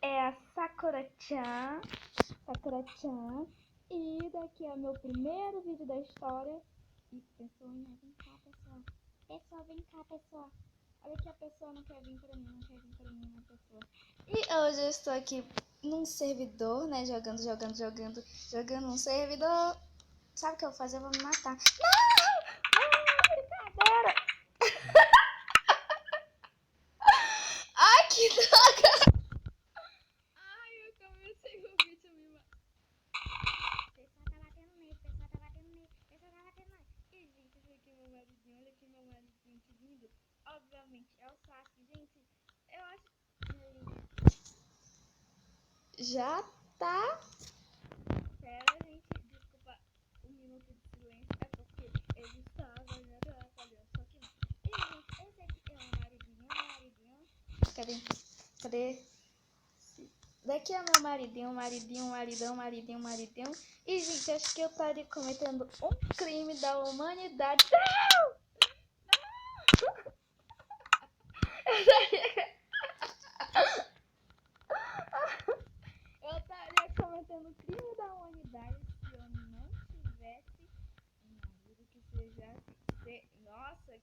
é a Sakura-chan. Sakura-chan. E daqui é meu primeiro vídeo da história. E pessoinha, vem cá, pessoal. Pessoal, vem cá, pessoal. Olha que a pessoa não quer vir pra mim, a pessoa. E hoje eu estou aqui num servidor, né? Jogando num servidor. Sabe o que eu vou fazer? Eu vou me matar. Não! Brincadeira! Ai, que droga! Ai, eu comecei o vídeo me matar. Pessoal tá batendo nele, pessoal tá batendo nele, pessoal tá batendo nele. E, gente, esse aqui é meu maridinho. Olha aqui meu maridinho, que lindo. Obviamente, é o Sasuke. Gente, eu acho que já tá. Pera, gente, desculpa um minuto de silêncio. É porque ele estava já atrapalhando. Só que não. E, gente, esse aqui é o maridinho. Cadê? Daqui é meu maridinho, maridão. E, gente, acho que eu estaria cometendo um crime da humanidade. Não! Eu estaria cometendo um crime da humanidade se eu não tivesse um marido que seja... Nossa,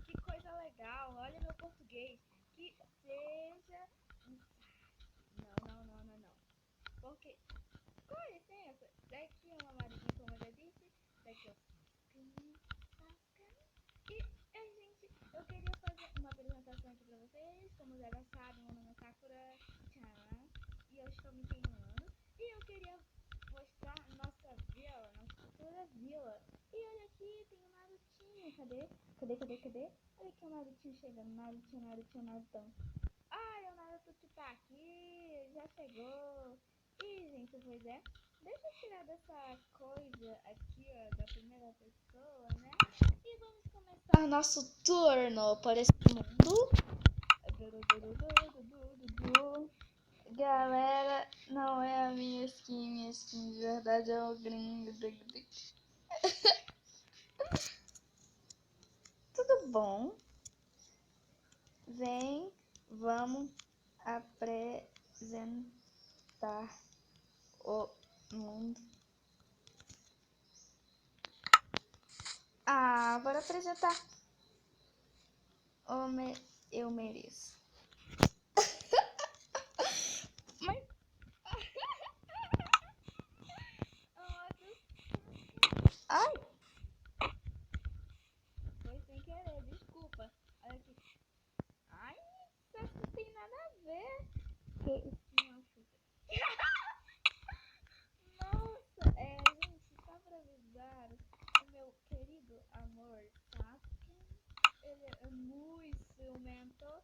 que coisa legal. Olha meu português. Que seja... Não. Porque... Com licença, daqui é uma maridinha, como eu já disse, daqui é o Sasuke. E, gente, eu queria fazer uma apresentação aqui pra vocês. Como já sabem, meu nome é Sakura-chan e eu estou me queimando. E eu queria mostrar nossa futura vila. E olha aqui, tem um Narutinho, cadê? Olha aqui o Narutinho chegando, Narutão. Ai, o Naruto que tá aqui, já chegou. E, gente, pois é. Deixa eu tirar dessa coisa aqui, ó, da primeira pessoa, né? E vamos começar nosso turno por esse mundo. Galera, não é a minha skin de verdade é o gringo. Tudo bom? Vem, vamos apresentar o mundo. Ah, bora apresentar. Eu mereço. Mas... Ai! Foi sem querer, desculpa. Olha aqui. Ai, isso não tem nada a ver. Que Nossa, gente, só pra avisar, o meu querido amor Sasuke, ele é muito ciumento. Eu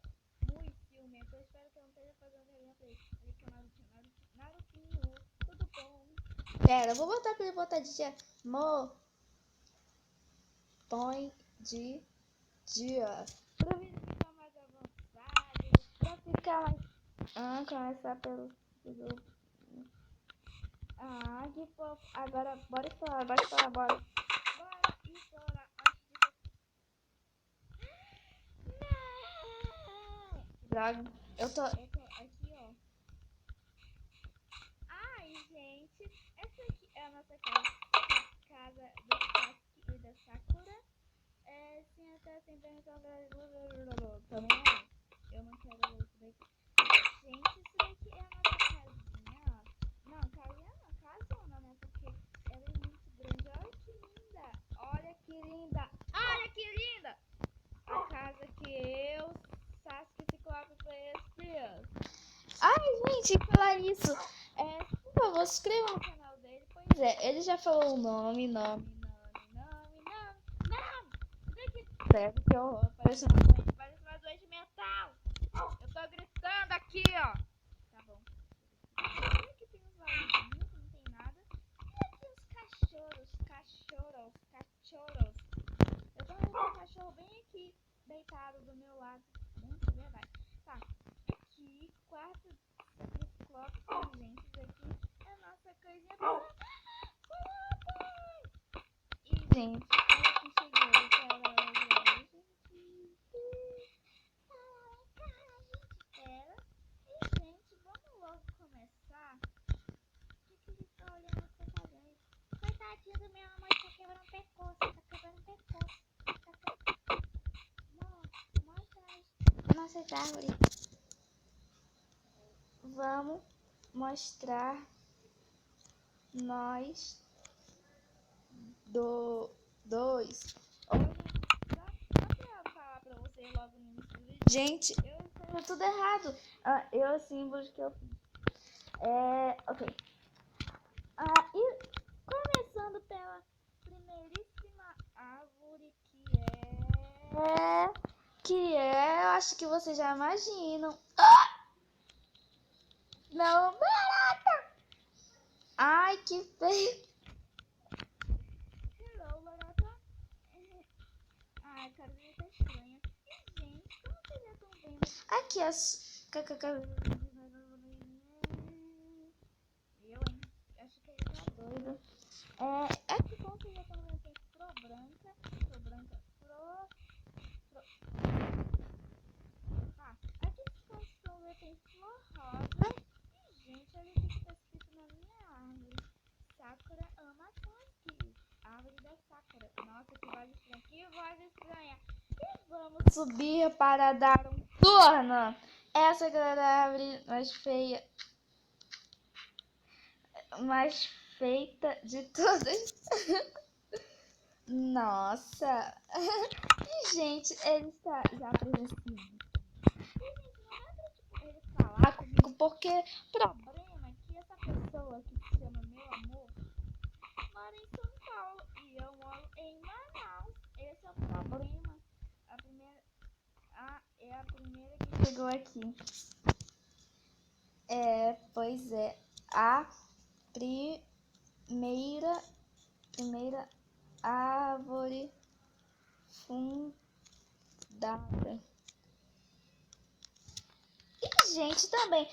espero que eu não esteja fazendo vergonha pra ele. Ele que é Narutinho, tudo bom? Pera, eu vou botar pra ele botar de dia. Põe de dia. Pra mim ficar mais avançado, pra ficar mais... começar pelo... que fofo. Agora, bora explorar. Bora explorar. Não! Droga. Eu tô aqui, ó. Ai, gente. Essa aqui é a nossa casa do Sasuke e da Sakura. Sim, até sem perguntar. Também é. Eu não quero ver isso daqui. Gente, isso daqui é a nossa casinha. Não, casinha não, casona, né? Porque ela é muito grande. Olha que linda. A casa que eu, Sasuke e Ciclope foi criança. Ai, gente, falar isso. Por favor, se inscreva no canal dele. Pois é, ele já falou o nome. Isso daqui... Certo, que horror. Parece uma doente mental. Eu tô gritando aqui, ó. Tá bom. Aqui tem uns vasinhos, não tem nada. E aqui os cachorros. Eu tô vendo um cachorro bem aqui, deitado do meu lado. Muito verdade. Tá. Aqui, quarto do Ciclope, gente. Isso aqui é a nossa coisinha do... E, gente, olha quem chegou. Espera. E, gente, do meu amor tá quebrando o pescoço, tá quebrando o pescoço. Nossa árvore. Vamos mostrar nós dois. Olha, só pra falar pra vocês logo no início do vídeo. Gente, eu escrevi tudo errado. Eu símbolos que eu fiz. Ok. E começando pela primeiríssima árvore eu acho que vocês já imaginam. Não, barata! Ai, que feio. Hello, barata. Ai, cara, tá estranha. E, gente, como vocês já estão vendo? Aqui as... Eu, hein? Acho que ele tá doido. Aqui como vocês já estão vendo, tem flor branca, aqui como vocês estão vendo, tem flor rosa. E, gente, olha o que tá escrito na minha árvore. Sakura ama Sasuke. Árvore da Sakura. Nossa, que voz estranha. Que voz estranha. E vamos subir para dar um turno. Essa é a árvore mais feita de todas. Nossa. E, gente, ele está já presenciando. E, gente, não dá pra, tipo, ele falar comigo porque o problema é que essa pessoa que se chama meu amor mora em São Paulo e eu moro em Manaus. Esse é o problema. É a primeira que chegou aqui. Pois é. A primeira árvore fundada. E, gente, também,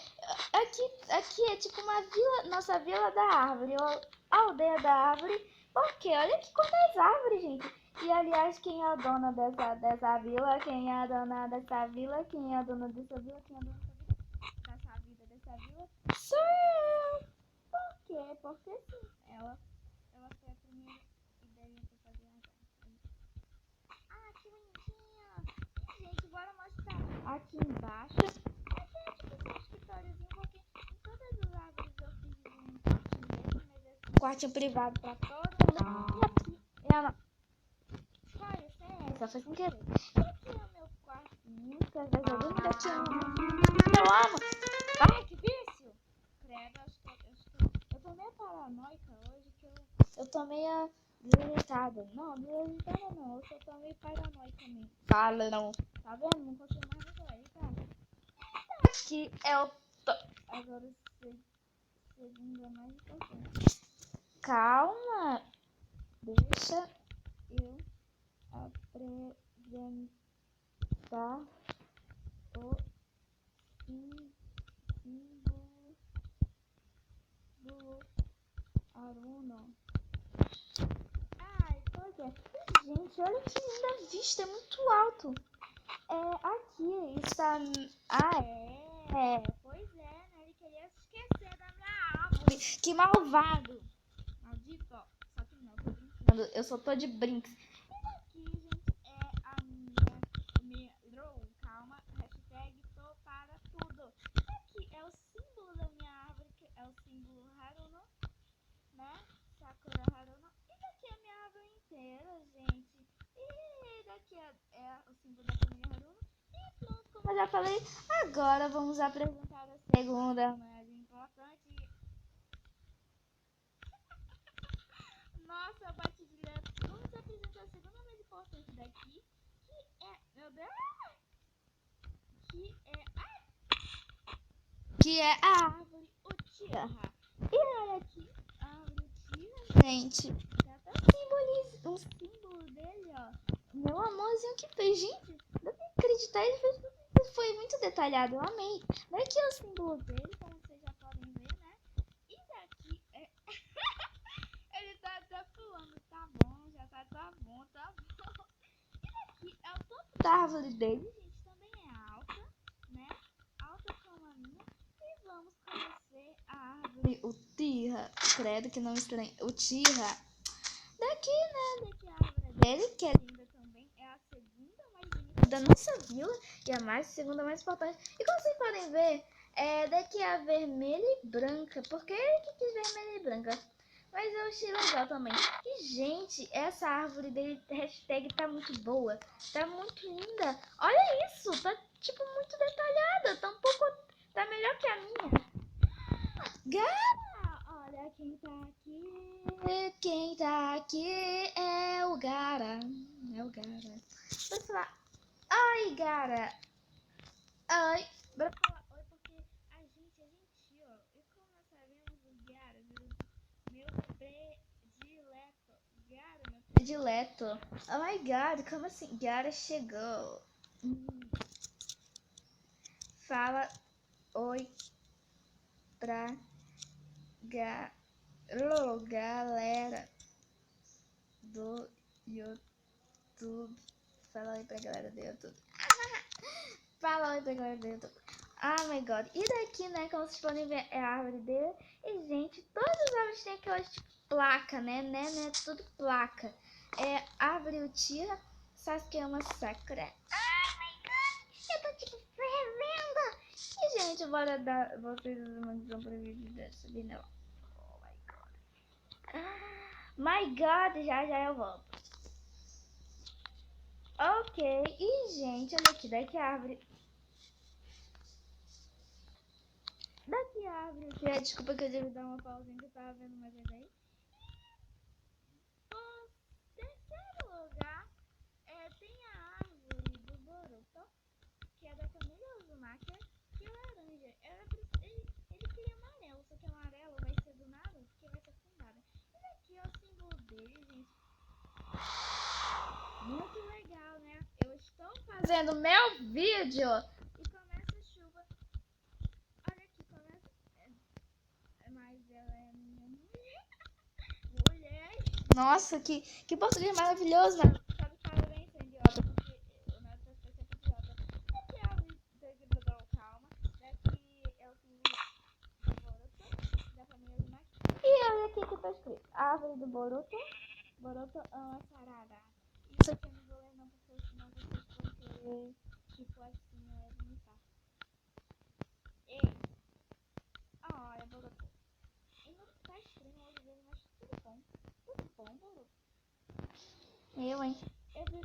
aqui é tipo uma vila, nossa vila da árvore, a aldeia da árvore, porque olha que quantas árvores, gente. E, aliás, quem é a dona dessa vila? Quem é a dona dessa vila? Quem é a dona dessa vila? Quem é a dona dessa vida dessa vila? Sou eu! Por quê? Porque sim, ela foi a primeira ideia pra fazer as árvores. Que bonitinha! Gente, bora mostrar aqui embaixo. Aqui é tipo um escritóriozinho, porque em todas as árvores eu fiz um quartinho desse, mas esse é um quartinho privado pra todo mundo. E aqui é a nossa. Olha, essa foi sem querer. E aqui é o meu quartinho, que às vezes eu durmo daqui eu amo. Ai, que vício! Credo, acho que eu tô meio paranoica hoje, que eu tô meio desajeitada. Não, desajeitada não, eu só tô meio paranoica mesmo. Fala não. Tá vendo? Não consigo mais desajeitar. Aqui é o agora o segundo é mais importante. Calma! Deixa eu apresentar o símbolo do aluno. Ai, pois é. Gente, olha que linda vista, é muito alto. Aqui está... pois é, né? Ele queria se esquecer da minha árvore. Que malvado. Maldito, ó. Só que não, tô brincando. Eu só tô de brinks. E aqui, gente, é a calma, hashtag tô para tudo. Aqui é o símbolo da minha árvore, que é o símbolo Haruno, né? Sakura Haruno. E daqui é a minha árvore inteira, gente. E daqui é o símbolo da família Haruno. E pronto, como eu já falei, agora vamos apresentar a segunda mais importante. Nossa, eu bati de letra. Vamos apresentar a segunda mais importante daqui, que é, meu Deus, que é a árvore Uchiha. E olha aqui, a árvore Uchiha, gente, tem até um símbolo dele, ó. Meu amorzinho que fez, gente, não tem que acreditar, ele fez tudo, foi muito detalhado, eu amei. Daqui é o símbolo dele, como vocês já podem ver, né? E daqui é... ele tá até pulando, tá bom, já tá bom. E daqui é o topo da árvore dele, gente, também é alta, né? Alta como a minha. E vamos conhecer a árvore Uchiha. Credo que não estranho. Uchiha. daqui, né? Daqui a árvore dele, que é linda também. É a segunda mais bonita da nossa vila. E a segunda mais importante. E como vocês podem ver, daqui a vermelha e branca. Porque ele que quis vermelha e branca. Mas eu achei legal também. E, gente, essa árvore dele, hashtag, tá muito boa. Tá muito linda. Olha isso, tá, tipo, muito detalhada. Tá um pouco... Tá melhor que a minha. Gara! Olha quem tá aqui. Quem tá aqui é o Gara. É o Gara. Bora falar. Ai, Gara. Ai. Bora falar oi, porque a gente é gentil, ó. E como nós sabemos, o Gara, meu predileto. Gara, meu predileto. Oh my god, como assim? Gara chegou. Fala oi pra galera do YouTube. Fala oi pra galera do YouTube. Fala oi pra galera do YouTube. Oh my god. E daqui, né, como vocês podem ver, é a árvore dele. E, gente, todas as árvores têm aquelas tipo, placa, né? Tudo placa. É árvore Uchiha, Sasuke é uma Sakura. Oh my god. Eu tô tipo fervendo. E, gente, bora dar vocês uma visão pra vídeo dessa vida. Oh my god. My god, já eu volto. Ok, e gente, olha aqui, daqui a árvore. Daqui a árvore. Desculpa que eu tive que dar uma pausinha que eu tava vendo mais aí. No terceiro lugar, tem a árvore do Boruto, que é da família Uzumaki, que é laranja. Ele queria amarelo, só que amarelo vai ser do nada, porque vai ser fundada. E aqui é o símbolo dele, gente. Muito legal, né? Eu estou fazendo meu vídeo e começa a chuva. Olha aqui, começa. Mas ela é minha mulher. Mulher. Nossa, que português maravilhoso, né? Sabe, parabéns, seu idiota, porque o meu texto é sempre idiota. Daqui é a árvore do Boruto, calma. Daqui é o símbolo do Boruto, da família Uzumaki. E olha aqui que tá escrito: árvore do Boruto. Boruto ama Sarada. Isso aqui eu não vou ler não, porque senão vocês vão querer, tipo assim, vomitar. Ei! Olha, Boruto. E não tá estranho hoje dele, mas tudo bom. Tudo bom, Boruto. Eu, hein?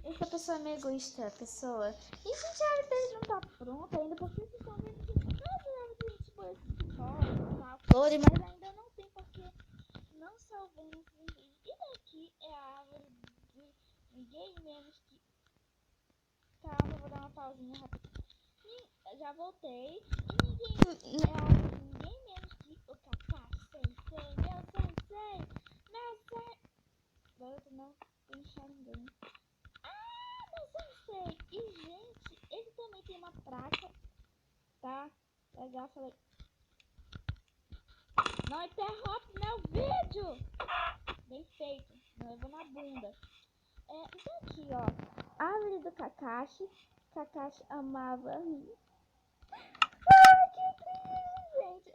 Essa pessoa é meio egoísta, a pessoa. E gente, a árvore dele não tá pronta ainda, porque vocês estão vendo que nós árvores, tipo, esse sol, uma flor, mas ainda não tem, porque não salvei nesse vídeo. E daqui é a árvore de ninguém menos que... Calma, eu vou dar uma pausinha rápida. Já voltei. E ninguém é a árvore de ninguém menos que o Kakashi Sensei, meu sensei, meu sensei. Boruto não tem Sharingan. Ah, meu sensei. E gente, ele também tem uma placa, tá? Legal, falei. Não interrompe meu vídeo! Bem feito, não levou na bunda. Então aqui, ó. Árvore do Kakashi. Kakashi amava rir. Ah, que triste, gente.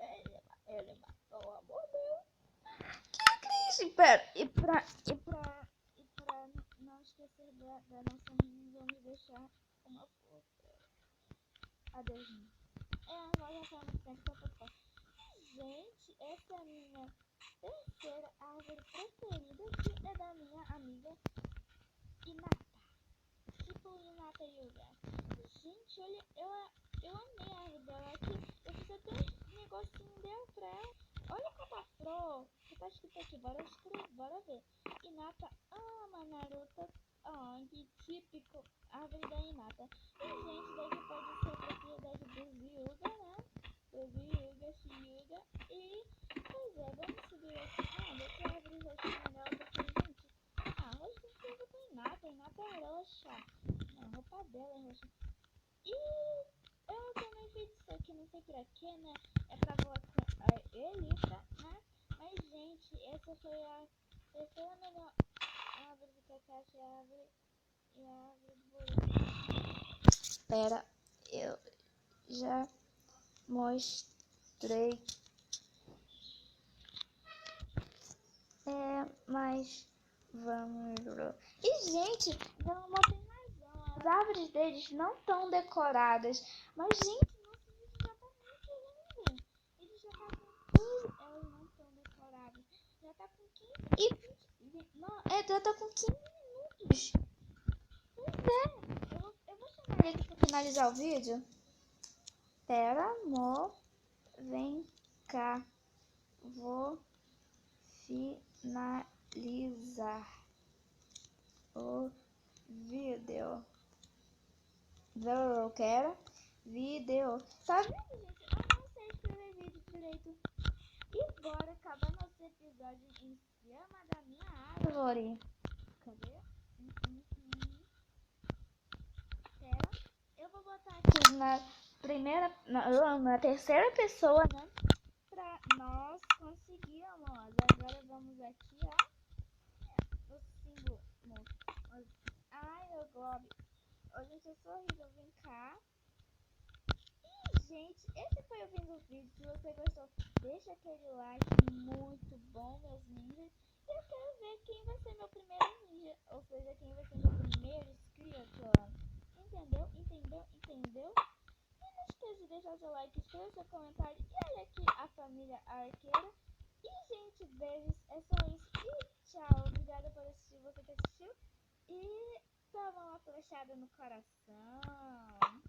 Ele matou, amor Deus. Que triste. Pera, e pra não esquecer da nossa menina, vamos deixar uma foto. Adeus, gente. Nós já estamos muito tempo pra foto. Gente, essa é a minha terceira árvore preferida, que é da minha amiga Hinata. Tipo Hinata Yuga. Gente, olha, eu amei a árvore dela aqui. Eu fiz até um negocinho dela pra ela. Olha como a flor, que tá escrito aqui, bora ver. Hinata ama Naruto. Oh, que típico árvore da Hinata. E gente, daqui pode ser propriedade do Hyuga, né? Do Hyuga, Shiyuga. E, pois é, vamos subir aqui. Não, daqui a árvore roxinha dela, porque, gente, a roxa tem que ser com Hinata. Hinata é roxa. A roupa dela é roxa. E eu também fiz isso aqui, não sei pra quê, né? É pra colocar a Elita, né? Mas, gente, essa foi a terceira melhor árvore do Kakashi, e a árvore do Boruto. Espera, eu já mostrei. Mas Vamos. E, gente, não tem razão. As árvores deles não estão decoradas. Mas, gente, nosso vídeo já tá muito longo. Ele já tá com 15. Elas não estão decoradas. Já tá com 15 e 20. Não, já tá com 15 minutos. Pois é. Eu vou chamar ele pra finalizar o vídeo. Pera, amor. Vem cá. Vou finalizar o vídeo. Eu quero vídeo. Tá vendo, gente? Eu não sei escrever vídeo direito. E bora acabar nosso episódio em cima da minha árvore. Cadê? Pera. Eu vou botar aqui na primeira, na terceira pessoa, né? Pra nós conseguirmos. Agora vamos aqui, ó. O símbolo. Ai, meu globo. Gente, eu sou horrível. Vem cá. E, gente, esse foi o fim do vídeo. Se você gostou, deixa aquele like muito bom, meus ninjas. E eu quero ver quem vai ser meu primeiro ninja. Ou seja, quem vai ser meu primeiro inscrito. Entendeu? Entendeu? E não esqueça de deixar seu like, escrever seu comentário. E olha aqui a família arqueira. E, gente, beijos. É só isso. E tchau. Obrigada por assistir, você que assistiu. E toma uma flechada no coração.